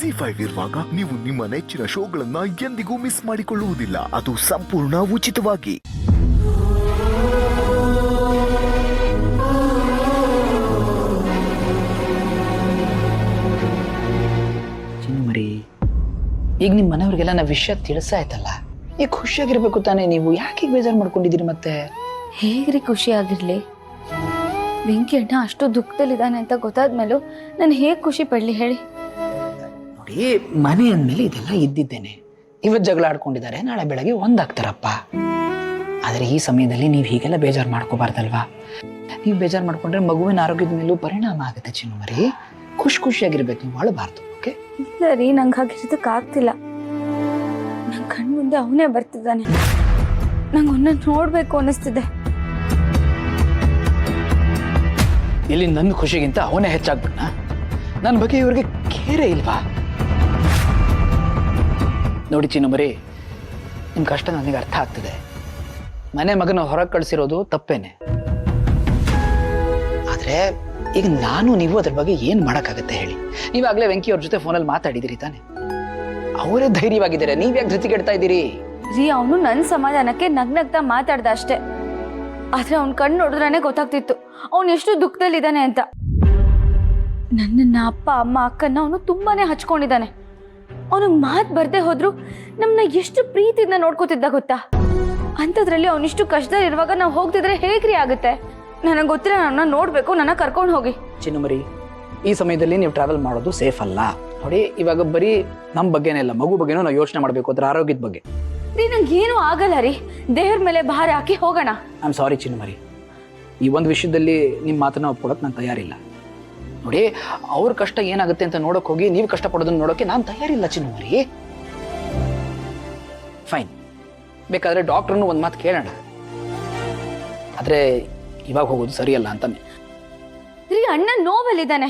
ಜಿ5 ಇರುವಾಗ ನೀವು ನಿಮ್ಮ ನೆಚ್ಚಿನ ಶೋಗಳನ್ನ ಎಂದಿಗೂ ಮಿಸ್ ಮಾಡಿಕೊಳ್ಳುವುದಿಲ್ಲ. ಅದು ಸಂಪೂರ್ಣ ಉಚಿತವಾಗಿ. ಚಿನ್ನುಮರಿ, ಈಗ ನಿಮ್ಮ ಮನೆಯವ್ರಿಗೆಲ್ಲ ನಾವು ವಿಷಯ ತಿಳಿಸಾಯ್ತಲ್ಲ, ಈಗ ಖುಷಿಯಾಗಿರ್ಬೇಕು ತಾನೇ. ನೀವು ಯಾಕೆ ಬೇಜಾರು ಮಾಡ್ಕೊಂಡಿದ್ದೀರಿ ಮತ್ತೆ? ಹೇಗ್ರಿ ಖುಷಿ ಆಗಿರ್ಲಿ? ವೆಂಕಿ ಅಣ್ಣ ಅಷ್ಟು ದುಃಖದಲ್ಲಿದ್ದಾನೆ ಅಂತ ಗೊತ್ತಾದ್ಮೇಲೂ ನಾನು ಹೇಗೆ ಖುಷಿ ಪಡ್ಲಿ ಹೇಳಿ? ನೋಡಿ, ಮನೆ ಅಂದಮೇಲೆ ಇದೆಲ್ಲ ಇದ್ದಿದ್ದೇನೆ. ಇವತ್ತು ಜಗಳ ಆಡ್ಕೊಂಡಿದ್ದಾರೆ, ನಾಳೆ ಬೆಳಗ್ಗೆ ಒಂದಾಗ್ತಾರಪ್ಪ. ಆದರೆ ಈ ಸಮಯದಲ್ಲಿ ನೀವು ಹೀಗೆಲ್ಲ ಬೇಜಾರು ಮಾಡ್ಕೋಬಾರ್ದಲ್ವಾ? ನೀವು ಬೇಜಾರು ಮಾಡ್ಕೊಂಡ್ರೆ ಮಗುವಿನ ಆರೋಗ್ಯದ ಮೇಲೂ ಪರಿಣಾಮ ಆಗುತ್ತೆ ಚಿನ್ನುಮರಿ. ಖುಷಿಯಾಗಿರ್ಬೇಕು, ನೀವು ಅಳಬಾರ್ದು. ಓಕೆ? ಇಲ್ಲ ರೀ, ನಂಗೆ ಹಾಗಿರೋದಕ್ಕಾಗ್ತಿಲ್ಲ. ನನ್ನ ಕಣ್ಣು ಮುಂದೆ ಅವನೇ ಬರ್ತಿದ್ದಾನೆ. ನಂಗೆ ಅವನ್ನ ನೋಡ್ಬೇಕು ಅನ್ನಿಸ್ತಿದೆ. ಇಲ್ಲಿ ನನ್ನ ಖುಷಿಗಿಂತ ಅವನೇ ಹೆಚ್ಚಾಗ್ಬಿಟ್ಟ. ನನ್ನ ಬಗ್ಗೆ ಇವ್ರಿಗೆ ಕೇರೆ ಇಲ್ವಾ? ನೋಡಿ ಚಿನ್ನುಮರಿ, ನಿಮ್ಮ ಕಷ್ಟ ನನಗೆ ಅರ್ಥ ಆಗ್ತದೆ. ಮನೆ ಮಗನ ಹೊರಗೆ ಕಳಿಸಿರೋದು ತಪ್ಪೇನೆ. ಆದರೆ ಈಗ ನಾನು ನೀವು ಅದ್ರ ಬಗ್ಗೆ ಏನು ಮಾಡೋಕ್ಕಾಗತ್ತೆ ಹೇಳಿ? ನೀವಾಗಲೇ ವೆಂಕಿ ಅವ್ರ ಜೊತೆ ಫೋನಲ್ಲಿ ಮಾತಾಡಿದಿರಿ ತಾನೆ? ಅವರೇ ಧೈರ್ಯವಾಗಿದ್ದಾರೆ, ನೀವ್ಯಾಕೆ ಧೃತಿಗೆಡ್ತಾ ಇದ್ದೀರಿ? ರೀ, ಅವನು ನನ್ನ ಸಮಾಧಾನಕ್ಕೆ ನಗ್ನಗ್ತಾ ಮಾತಾಡ್ದ ಅಷ್ಟೇ. ಆದ್ರೆ ಅವ್ನ ಕಣ್ಣು ನೋಡಿದ್ರೇ ಗೊತ್ತಾಗ್ತಿತ್ತು ಅವನು ಎಷ್ಟು ದುಃಖದಲ್ಲಿದ್ದಾನೆ ಅಂತ. ನನ್ನನ್ನ ಅಪ್ಪ ಅಮ್ಮ ಅಕ್ಕನ್ನ ಅವನು ತುಂಬಾನೇ ಹಚ್ಕೊಂಡಿದ್ದಾನೆ. ಅವನಿಗೆ ಮಾತು ಬರ್ದೇ ಹೋದ್ರು ನಮ್ಮನ್ನ ಎಷ್ಟು ಪ್ರೀತಿಯಿಂದ ನೋಡ್ಕೋತಿದ್ದ ಗೊತ್ತಾ? ಅಂಥದ್ರಲ್ಲಿ ಅವನಿಷ್ಟು ಕಷ್ಟದಲ್ಲಿರುವಾಗ ನಾವು ಹೋಗ್ತಿದ್ರೆ ಹೇಗ್ರಿ ಆಗುತ್ತೆ? ನನಗೆ ಗೊತ್ತಿಲ್ಲ, ನನ್ನ ನೋಡ್ಬೇಕು, ನನ್ನ ಕರ್ಕೊಂಡು ಹೋಗಿ. ಚಿನ್ನುಮರಿ, ಈ ಸಮಯದಲ್ಲಿ ನೀವು ಟ್ರಾವೆಲ್ ಮಾಡೋದು ಸೇಫ್ ಅಲ್ಲ. ನೋಡಿ, ಇವಾಗ ಬರೀ ನಮ್ಮ ಬಗ್ಗೆನೇ ಇಲ್ಲ, ಮಗು ಬಗ್ಗೆನೂ ನಾವು ಯೋಚನೆ ಮಾಡಬೇಕು, ಅದರ ಆರೋಗ್ಯದ ಬಗ್ಗೆ. ರೀ, ನಂಗೇನು ಆಗಲ್ಲ ರೀ, ದೇವ್ರ ಮೇಲೆ ಭಾರ ಹಾಕಿ ಹೋಗೋಣ. ಐ ಆಮ್ ಸಾರಿ ಚಿನ್ನುಮರಿ, ಈ ಒಂದು ವಿಷಯದಲ್ಲಿ ನಿಮ್ಮ ಮಾತನ್ನ ಒಪ್ಕೊಳಕ್ಕೆ ನಾನು ತಯಾರಿಲ್ಲ. ನೋಡಿ, ಅವ್ರ ಕಷ್ಟ ಏನಾಗುತ್ತೆ ಅಂತ ನೋಡೋಕೆ ಹೋಗಿ ನೀವು ಕಷ್ಟಪಡೋದನ್ನ ನೋಡೋಕೆ ನಾನು ತಯಾರಿಲ್ಲ ಚಿನ್ನುಮರಿ. ಫೈನ್, ಬೇಕಾದ್ರೆ ಡಾಕ್ಟ್ರನ್ನು ಒಂದು ಮಾತು ಕೇಳೋಣ. ಆದರೆ ಇವಾಗ ಹೋಗೋದು ಸರಿಯಲ್ಲ ಅಂತಾನೆ. ರೀ, ಅಣ್ಣ ನೋವಲ್ಲಿದ್ದಾನೆ.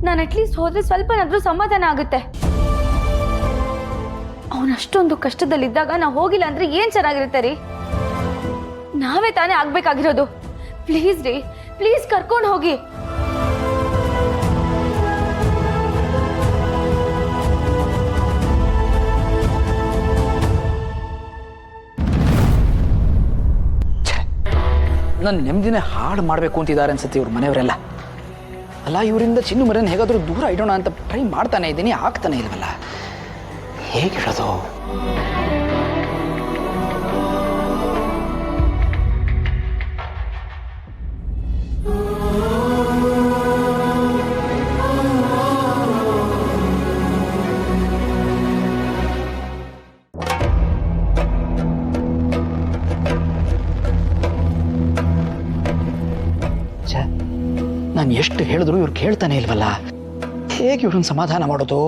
ನಾನು ಅಟ್ಲೀಸ್ಟ್ ಹೋದ್ರೆ ಸ್ವಲ್ಪನಾದ್ರೂ ಸಮಾಧಾನ ಆಗುತ್ತೆ. ಅವನು ಅಷ್ಟೊಂದು ಕಷ್ಟದಲ್ಲಿದ್ದಾಗ ನಾವು ಹೋಗಿಲ್ಲ ಅಂದ್ರೆ ಏನ್ ಚೆನ್ನಾಗಿರುತ್ತೆ ರೀ? ನಾವೇ ತಾನೇ ಆಗ್ಬೇಕಾಗಿರೋದು. ಪ್ಲೀಸ್ ರೀ, ಪ್ಲೀಸ್ ಕರ್ಕೊಂಡು ಹೋಗಿ. ನನ್ನ ನೆಮ್ಮದಿನೇ ಹಾಳು ಮಾಡಬೇಕು ಅಂತಿದ್ದಾರೆ ಅನ್ಸುತ್ತೆ ಇವ್ರ ಮನೆಯವರೆಲ್ಲ. ಅಲ್ಲ, ಇವರಿಂದ ಚಿನ್ನುಮರಿನ ಹೇಗಾದರೂ ದೂರ ಇಡೋಣ ಅಂತ ಟ್ರೈ ಮಾಡ್ತಾನೆ ಇದ್ದೀನಿ, ಆಗ್ತಾನೆ ಇಲ್ವಲ್ಲ. ಹೇಗಿರೋದು? ನಾನು ಎಷ್ಟು ಹೇಳಿದ್ರು ಇವ್ರು ಕೇಳ್ತಾನೆ ಇಲ್ವಲ್ಲ. ಹೇಗೆ ಇವ್ರನ್ನ ಸಮಾಧಾನ ಮಾಡೋದು?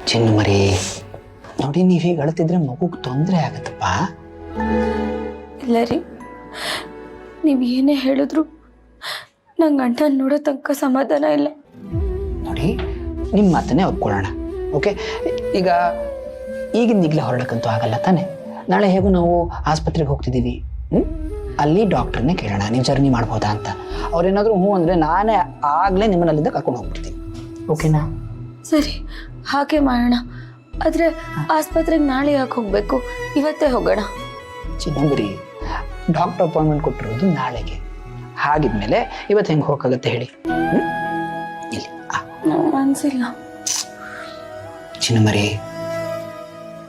ಚಿನ್ನುಮರಿ, ನೋಡಿ, ನೀವು ಹೀಗೆ ಅಳ್ತಿದ್ರೆ ಮಗುಗೆ ತೊಂದರೆ ಆಗತ್ತಪ್ಪ. ಇಲ್ಲ ರೀ, ನೀವು ಏನೇ ಹೇಳಿದ್ರು ನಂಗೆ ಅಣ್ಣ ನೋಡೋ ತನಕ ಸಮಾಧಾನ ಇಲ್ಲ. ನೋಡಿ, ನಿಮ್ಮ ಮಾತನ್ನೇ ಒಪ್ಕೊಳ್ಳೋಣ. ಓಕೆ, ಈಗ ಈಗಿಂದೀಗಲೇ ಹೊರಡಕ್ಕಂತೂ ಆಗಲ್ಲ ತಾನೆ. ನಾಳೆ ಹೇಗೂ ನಾವು ಆಸ್ಪತ್ರೆಗೆ ಹೋಗ್ತಿದ್ದೀವಿ, ಅಲ್ಲಿ ಡಾಕ್ಟರ್ನೇ ಕೇಳೋಣ ನೀವು ಜರ್ನಿ ಮಾಡ್ಬೋದಾ ಅಂತ. ಅವ್ರೇನಾದರೂ ಹ್ಞೂ ಅಂದರೆ ನಾನೇ ಆಗಲೇ ನಿಮ್ಮನ್ನ ಅಲ್ಲಿಂದ ಕರ್ಕೊಂಡು ಹೋಗ್ಬಿಡ್ತೀನಿ. ಓಕೆನಾ? ಸರಿ, ಹಾಗೆ ಮಾಡೋಣ. ಆದರೆ ಆಸ್ಪತ್ರೆಗೆ ನಾಳೆ ಯಾಕೆ ಹೋಗಬೇಕು? ಇವತ್ತೇ ಹೋಗೋಣ. ಚಿನ್ನಂಬರಿ, ಡಾಕ್ಟರ್ ಅಪಾಯಿಂಟ್ಮೆಂಟ್ ಕೊಟ್ಟಿರೋದು ನಾಳೆಗೆ. ಹಾಗಿದ್ಮೇಲೆ ಇವತ್ತು ಹೆಂಗೆ ಹೋಗಕ್ಕಾಗತ್ತೆ ಹೇಳಿ? ಇಲ್ಲಿ ಅನ್ಸಿಲ್ಲ. ಚಿನ್ನಂಬರಿ,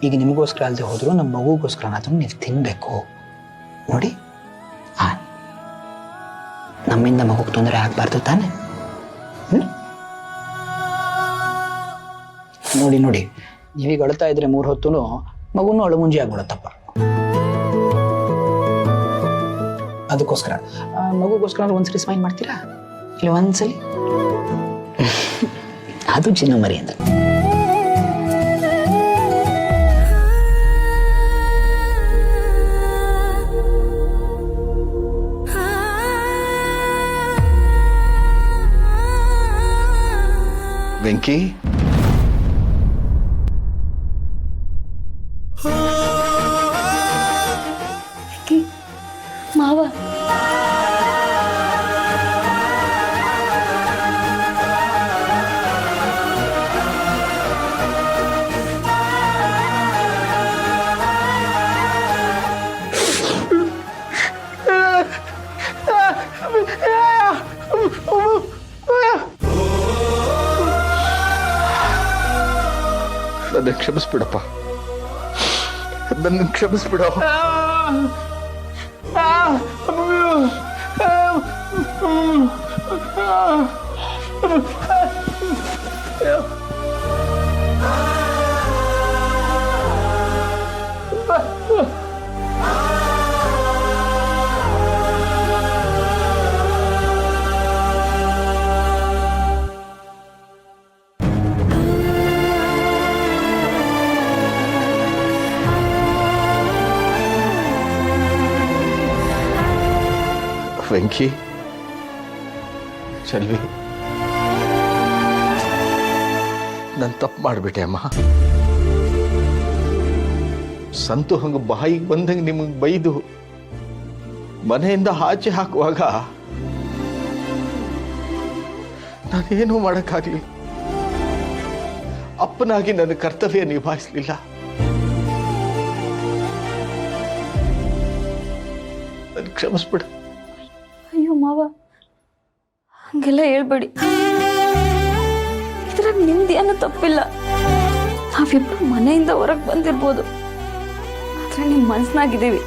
ಈಗ ನಿಮಗೋಸ್ಕರ ಅಲ್ಲದೆ ಹೋದ್ರು ನಮ್ಮ ಮಗುಗೋಸ್ಕರನಾದ್ರೂ ನೀವು ತಿನ್ಬೇಕು. ನೋಡಿ, ನಮ್ಮಿಂದ ಮಗುಗೆ ತೊಂದರೆ ಆಗ್ಬಾರ್ದು ತಾನೆ. ನೋಡಿ ನೋಡಿ, ನೀವೀಗ ಅಳ್ತಾ ಇದ್ರೆ 3 ಹೊತ್ತು ಮಗುನು ಅಳುಮುಂಜಿ ಆಗ್ಬಿಡತ್ತಪ್ಪ. ಅದಕ್ಕೋಸ್ಕರ ಮಗುಗೋಸ್ಕರ ಒಂದ್ಸಲಿ ಸ್ಮೈಲ್ ಮಾಡ್ತೀರಾ? ಇಲ್ಲ ಒಂದ್ಸಲಿ ಅದು ಚಿನ್ನಮರಿ ಅಂತ. ವೆಂಕಿ, ಮಾವ, ನನ್ನ ಕ್ಷಮಿಸ್ಬಿಡಪ್ಪ, ನನ್ನ ಕ್ಷಮಿಸ್ಬಿಡೋ. ವೆಂಕಿ, ಚೆಲ್ವಿ, ನಾನು ತಪ್ಪು ಮಾಡಿಬಿಟ್ಟೆ ಅಮ್ಮ. ಸಂತು ಹಂಗೆ ಬಾಯಿಗೆ ಬಂದಂಗೆ ನಿಮಗೆ ಬೈದು ಮನೆಯಿಂದ ಆಚೆ ಹಾಕುವಾಗ ನಾನೇನೂ ಮಾಡೋಕ್ಕಾಗಲಿಲ್ಲ. ಅಪ್ಪನಾಗಿ ನನ್ನ ಕರ್ತವ್ಯ ನಿಭಾಯಿಸಲಿಲ್ಲ. ನನ್ನ ಕ್ಷಮಿಸ್ಬಿಡು. ಅಯ್ಯೋ ಮಾವ, ಹಂಗೆಲ್ಲ ಹೇಳ್ಬೇಡಿ. ಇದ್ರಾಗ ನಿಮ್ದೇನು ತಪ್ಪಿಲ್ಲ. ನಾವಿಬ್ರು ಮನೆಯಿಂದ ಹೊರಗೆ ಬಂದಿರ್ಬೋದು, ಆದ್ರೆ ನಿಮ್ಮ ಮನ್ಸ್ನಾಗಿದ್ದೀವಿ.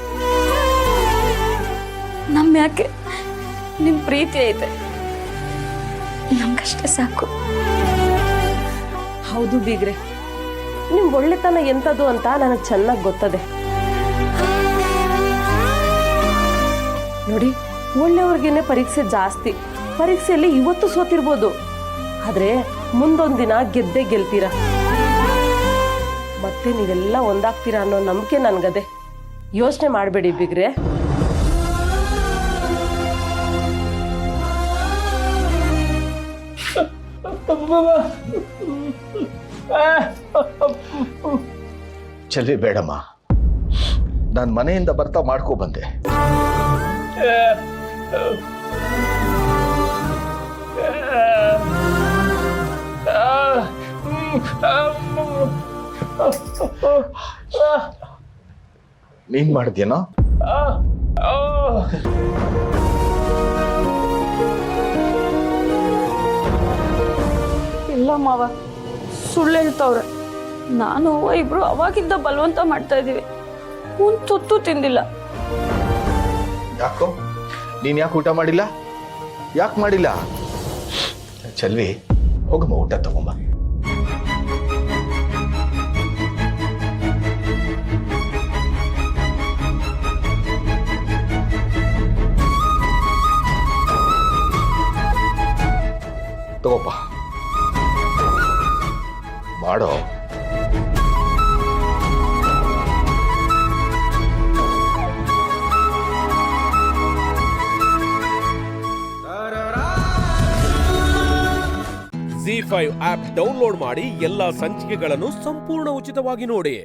ನಮ್ಮ ಯಾಕೆ ನಿಮ್ಮ ಪ್ರೀತಿ ಐತೆ, ನಮ್ಗಷ್ಟೇ ಸಾಕು. ಹೌದು ಬೀಗ್ರೆ, ನಿಮ್ ಒಳ್ಳೆತನ ಎಂಥದ್ದು ಅಂತ ನನಗೆ ಚೆನ್ನಾಗಿ ಗೊತ್ತದೆ. ನೋಡಿ, ಒಳ್ಳೆಯವ್ರಿಗೇನೆ ಪರೀಕ್ಷೆ ಜಾಸ್ತಿ. ಪರೀಕ್ಷೆಯಲ್ಲಿ ಇವತ್ತು ಸೋತಿರ್ಬೋದು, ಆದ್ರೆ ಮುಂದೊಂದಿನ ಗೆದ್ದೇ ಗೆಲ್ತೀರ. ಮತ್ತೆ ನೀವೆಲ್ಲ ಒಂದಾಗ್ತೀರಾ ಅನ್ನೋ ನಂಬಿಕೆ ನನ್ಗದೆ. ಯೋಚನೆ ಮಾಡಬೇಡಿ ಬಿಗ್ರೆ. ಚೆಲ್ವಿ, ಬೇಡಮ್ಮ. ನಾನು ಮನೆಯಿಂದ ಬರ್ತಾ ಮಾಡ್ಕೊ ಬಂದೆ. ನೀನ್ ಮಾಡಿದ್ಯೇನೋ? ಇಲ್ಲ ಮಾವ, ಸುಳ್ಳು ಹೇಳ್ತವ್ರೆ. ನಾನು ಇಬ್ರು ಅವಾಗಿಂದ ಬಲವಂತ ಮಾಡ್ತಾ ಇದೀವಿ. ಒಂದು ತುತ್ತು ತಿಂದಿಲ್ಲ. ಯಾಕೋ? ನೀನ್ ಯಾಕೆ ಊಟ ಮಾಡಿಲ್ಲ? ಯಾಕೆ ಮಾಡಿಲ್ಲ? ಚೆಲ್ವಿ, ಹೋಗಮ್ಮ, ಊಟ ತಗೊಂಬ. ತಗೋಪ್ಪ, ಮಾಡೋ. ZEE5 ಆಪ್ ಡೌನ್ಲೋಡ್ ಮಾಡಿ ಎಲ್ಲಾ ಸಂಚಿಕೆಗಳನ್ನು ಸಂಪೂರ್ಣ ಉಚಿತವಾಗಿ ನೋಡಿ.